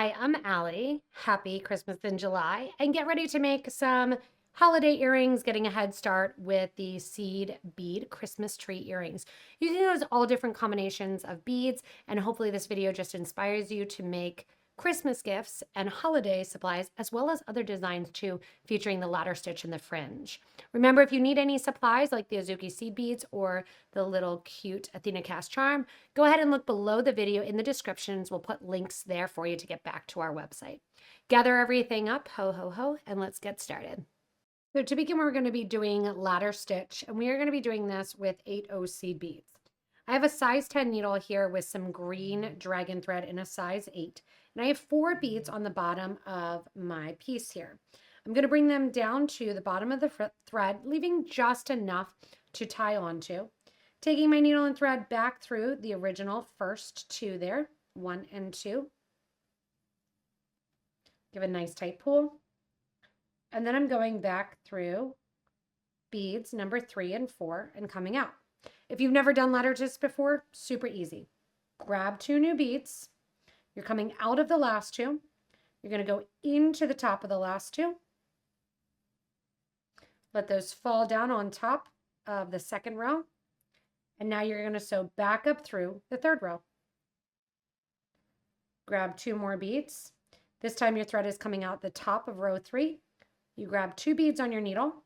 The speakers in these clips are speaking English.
Hi, I'm Allie. Happy Christmas in July. And get ready to make some holiday earrings, getting a head start with the seed bead Christmas tree earrings. You can use all different combinations of beads, and hopefully this video just inspires you to make Christmas gifts and holiday supplies, as well as other designs too, featuring the ladder stitch and the fringe. Remember, if you need any supplies like the Azuki seed beads or the little cute Athenacast charm, go ahead and look below the video in the descriptions. We'll put links there for you to get back to our website. Gather everything up, ho, ho, ho, and let's get started. So to begin, we're going to be doing ladder stitch, and we are going to be doing this with 8/0 seed beads. I have a size 10 needle here with some green dragon thread in a size 8, and I have 4 beads on the bottom of my piece here. I'm going to bring them down to the bottom of the thread, leaving just enough to tie onto. Taking my needle and thread back through the original first 2 there, 1 and 2. Give a nice tight pull. And then I'm going back through beads number 3 and 4 and coming out. If you've never done ladder stitch before, super easy. Grab 2 new beads. You're coming out of the last 2. You're going to go into the top of the last 2. Let those fall down on top of the second row. And now you're going to sew back up through the third row. Grab 2 more beads. This time your thread is coming out the top of row 3. You grab 2 beads on your needle.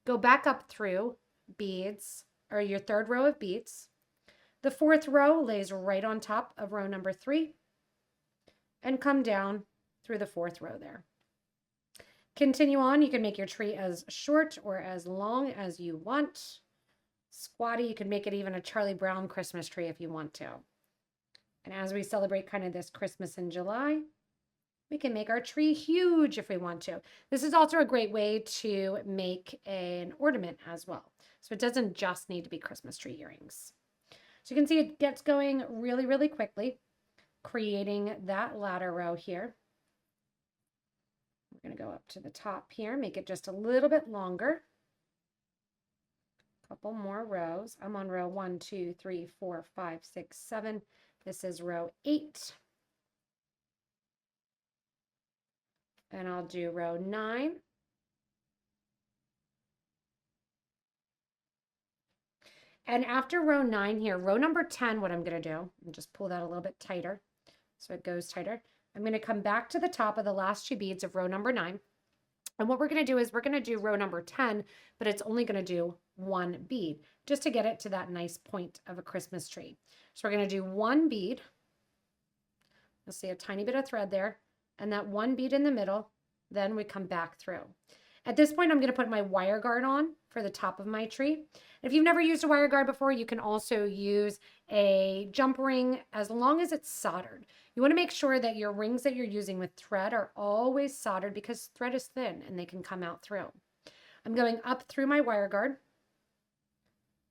Go back up through beads, or your third row of beads. The fourth row lays right on top of row number 3. And come down through the fourth row there. Continue on. You can make your tree as short or as long as you want. Squatty, you can make it even a Charlie Brown Christmas tree if you want to. And as we celebrate kind of this Christmas in July, we can make our tree huge if we want to. This is also a great way to make an ornament as well. So it doesn't just need to be Christmas tree earrings. So you can see it gets going really, really quickly, creating that ladder row here. We're going to go up to the top here, make it just a little bit longer. Couple more rows. I'm on row 1, 2, 3, 4, 5, 6, 7. This is row 8. And I'll do row 9. And after row 9 here, row number 10, what I'm going to do, and just pull that a little bit tighter so it goes tighter. I'm going to come back to the top of the last 2 beads of row number 9. And what we're going to do is we're going to do row number 10, but it's only going to do 1 bead just to get it to that nice point of a Christmas tree. So we're going to do 1 bead. You'll see a tiny bit of thread there, and that 1 bead in the middle. Then we come back through. At this point, I'm going to put my wire guard on for the top of my tree. If you've never used a wire guard before, you can also use a jump ring as long as it's soldered. You want to make sure that your rings that you're using with thread are always soldered because thread is thin and they can come out through. I'm going up through my wire guard.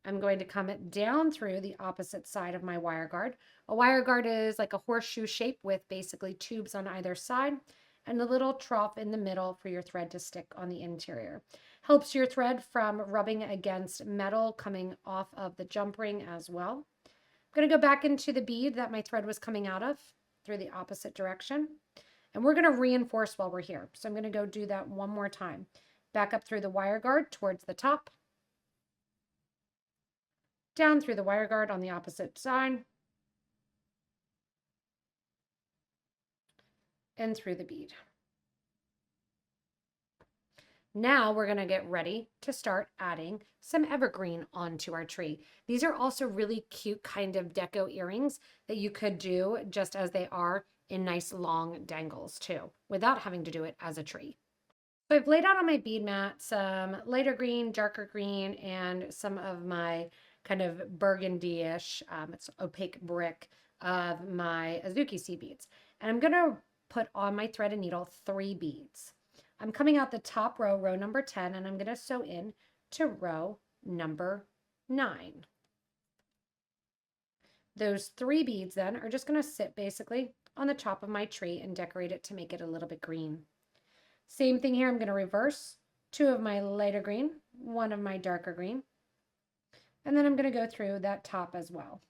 I'm going to come down through the opposite side of my wire guard. A wire guard is like a horseshoe shape with basically tubes on either side and a little trough in the middle for your thread to stick on the interior. Helps your thread from rubbing against metal coming off of the jump ring as well. I'm going to go back into the bead that my thread was coming out of through the opposite direction. And we're going to reinforce while we're here. So I'm going to go do that one more time. Back up through the wire guard towards the top. Down through the wire guard on the opposite side. And through the bead. Now we're going to get ready to start adding some evergreen onto our tree. These are also really cute kind of deco earrings that you could do just as they are in nice long dangles too, without having to do it as a tree. So I've laid out on my bead mat some lighter green, darker green, and some of my kind of burgundy-ish, it's opaque brick of my Azuki seed beads. And I'm going to put on my thread and needle 3 beads. I'm coming out the top row, row number 10, and I'm going to sew in to row number 9. Those 3 beads then are just going to sit basically on the top of my tree and decorate it to make it a little bit green. Same thing here, I'm going to reverse 2 of my lighter green, 1 of my darker green, and then I'm going to go through that top as well.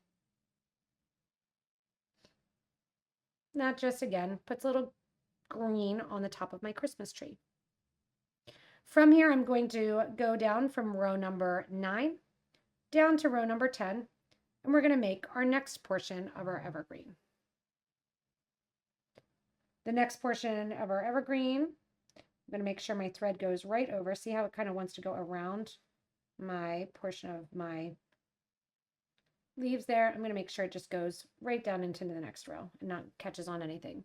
that just, again, puts a little green on the top of my Christmas tree. From here, I'm going to go down from row number 9 down to row number 10, and we're going to make our next portion of our evergreen. The next portion of our evergreen, I'm going to make sure my thread goes right over. See how it kind of wants to go around my portion of my leaves there. I'm going to make sure it just goes right down into the next row and not catches on anything.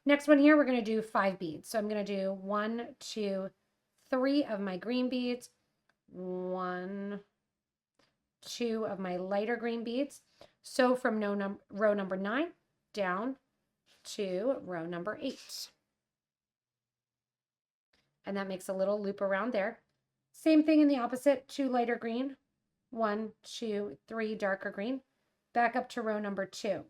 Next one here, we're going to do 5 beads. So I'm going to do 1, 2, 3 of my green beads, 1, 2 of my lighter green beads. So from row number 9 down to row number 8. And that makes a little loop around there. Same thing in the opposite, 2 lighter green, 1, 2, 3 darker green, back up to row number 2.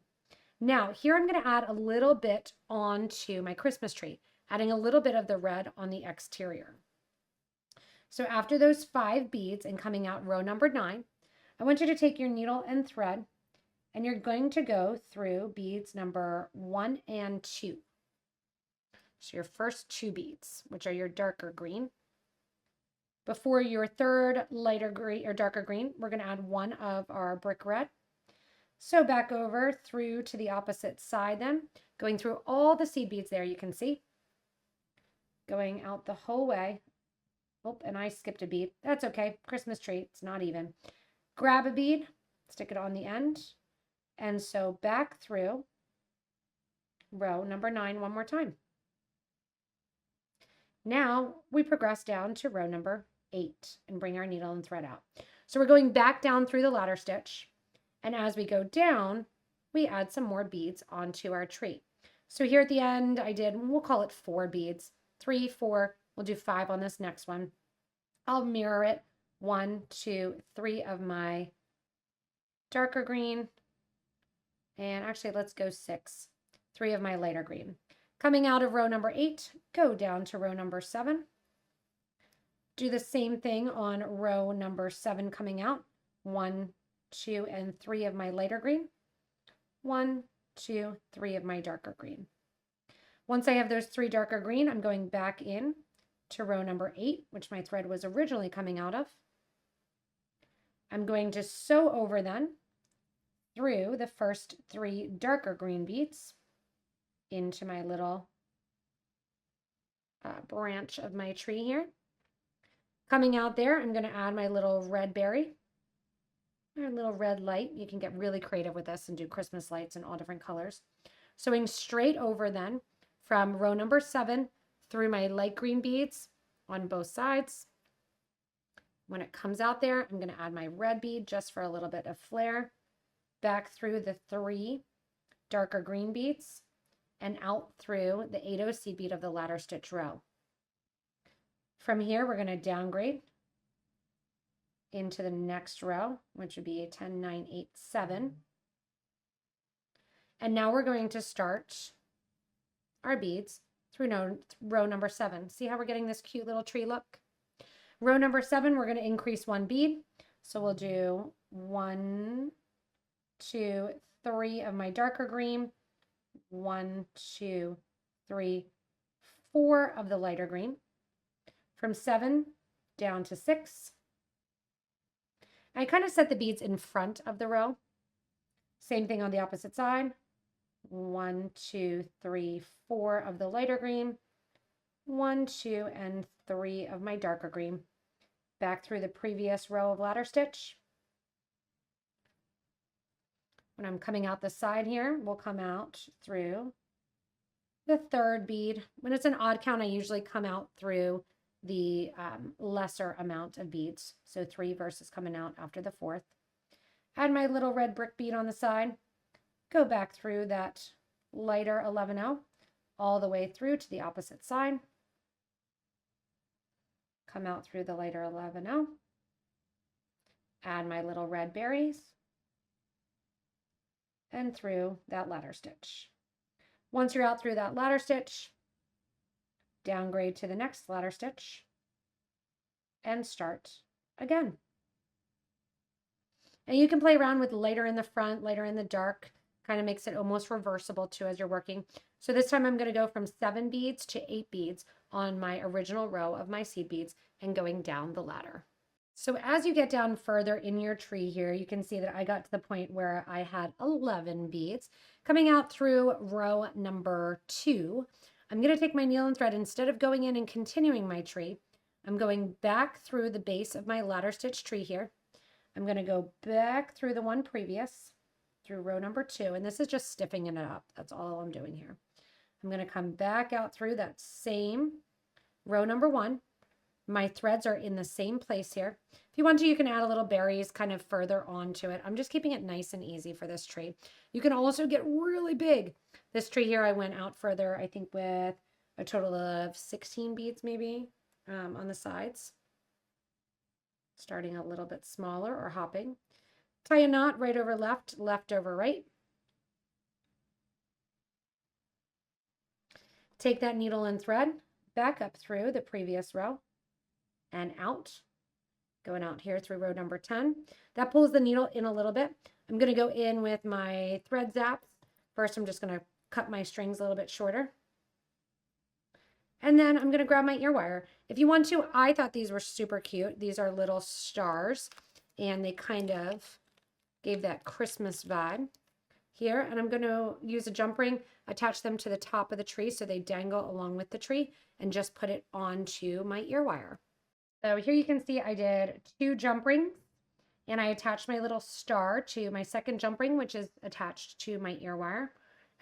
Now here I'm going to add a little bit onto my Christmas tree, adding a little bit of the red on the exterior. So after those 5 beads and coming out row number 9, I want you to take your needle and thread, and you're going to go through beads number 1 and 2. So your first 2 beads, which are your darker green. Before your third lighter green or darker green, we're going to add 1 of our brick red. So back over through to the opposite side then, going through all the seed beads there, you can see. Going out the whole way. Oh, and I skipped a bead. That's okay. Christmas tree, it's not even. Grab a bead, stick it on the end. And so back through row number 9 one more time. Now we progress down to row number 8 and bring our needle and thread out. So we're going back down through the ladder stitch. And as we go down, we add some more beads onto our tree. So here at the end, we'll call it 4 beads. 3, 4, we'll do 5 on this next one. I'll mirror it. 1, 2, 3 of my darker green. And actually, let's go 6. 3 of my lighter green. Coming out of row number 8, go down to row number 7. Do the same thing on row number 7 coming out. 1, 2, and 3 of my lighter green. 1, 2, 3 of my darker green. Once I have those 3 darker green, I'm going back in to row number 8, which my thread was originally coming out of. I'm going to sew over then through the first 3 darker green beads into my little branch of my tree here. Coming out there, I'm going to add my little red berry, or little red light. You can get really creative with this and do Christmas lights in all different colors. Sewing straight over then from row number 7 through my light green beads on both sides. When it comes out there, I'm going to add my red bead just for a little bit of flair. Back through the 3 darker green beads and out through the 8-0 seed bead of the ladder stitch row. From here, we're going to downgrade into the next row, which would be a 10, 9, 8, 7. And now we're going to start our beads through row number 7. See how we're getting this cute little tree look? Row number 7, we're going to increase 1 bead. So we'll do 1, 2, 3 of my darker green, 1, 2, 3, 4 of the lighter green. From 7 down to 6. I kind of set the beads in front of the row. Same thing on the opposite side. 1, 2, 3, 4 of the lighter green. 1, 2, and 3 of my darker green. Back through the previous row of ladder stitch. When I'm coming out the side here, we'll come out through the 3rd bead. When it's an odd count, I usually come out through the lesser amount of beads. So 3 versus coming out after the 4th. Add my little red brick bead on the side. Go back through that lighter 11-0 all the way through to the opposite side. Come out through the lighter 11-0. Add my little red berries. And through that ladder stitch. Once you're out through that ladder stitch, downgrade to the next ladder stitch and start again. And you can play around with lighter in the front, lighter in the dark, Kind of makes it almost reversible too as you're working. So this time I'm going to go from 7 beads to 8 beads on my original row of my seed beads and going down the ladder. So as you get down further in your tree here, you can see that I got to the point where I had 11 beads. Coming out through row number 2, I'm going to take my needle and thread. Instead of going in and continuing my tree, I'm going back through the base of my ladder stitch tree here. I'm going to go back through the one previous, through row number 2, and this is just stiffing it up. That's all I'm doing here. I'm going to come back out through that same row number 1. My threads are in the same place here. If you want to, you can add a little berries kind of further onto it. I'm just keeping it nice and easy for this tree. You can also get really big. This tree here, I went out further, I think with a total of 16 beads maybe on the sides. Starting a little bit smaller or hopping. Tie a knot right over left, left over right. Take that needle and thread back up through the previous row and out, going out here through row number 10. That pulls the needle in a little bit. I'm going to go in with my thread zaps. First, I'm just going to cut my strings a little bit shorter. And then I'm going to grab my ear wire. If you want to, I thought these were super cute. These are little stars, and they kind of gave that Christmas vibe here. And I'm going to use a jump ring, attach them to the top of the tree so they dangle along with the tree, and just put it onto my ear wire. So here you can see I did 2 jump rings, and I attached my little star to my second jump ring, which is attached to my ear wire.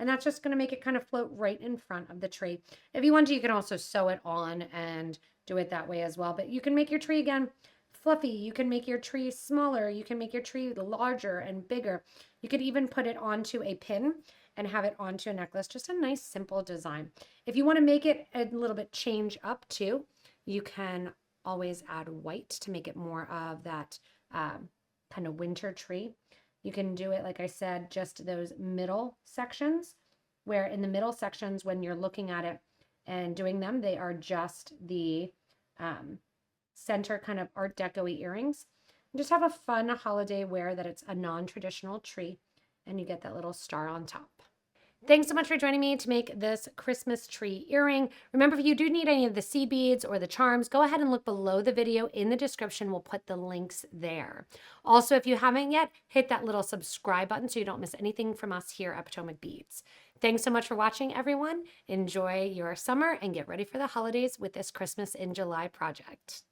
And that's just going to make it kind of float right in front of the tree. If you want to, you can also sew it on and do it that way as well. But you can make your tree, again, fluffy. You can make your tree smaller. You can make your tree larger and bigger. You could even put it onto a pin and have it onto a necklace. Just a nice, simple design. If you want to make it a little bit change up too, you can always add white to make it more of that kind of winter tree. You can do it, like I said, just those middle sections, where in the middle sections, when you're looking at it and doing them, they are just the center kind of Art Deco-y earrings. And just have a fun holiday wear that it's a non-traditional tree, and you get that little star on top. Thanks so much for joining me to make this Christmas tree earring. Remember, if you do need any of the seed beads or the charms, go ahead and look below the video in the description. We'll put the links there. Also, if you haven't yet, hit that little subscribe button so you don't miss anything from us here at Potomac Beads. Thanks so much for watching, everyone. Enjoy your summer and get ready for the holidays with this Christmas in July project.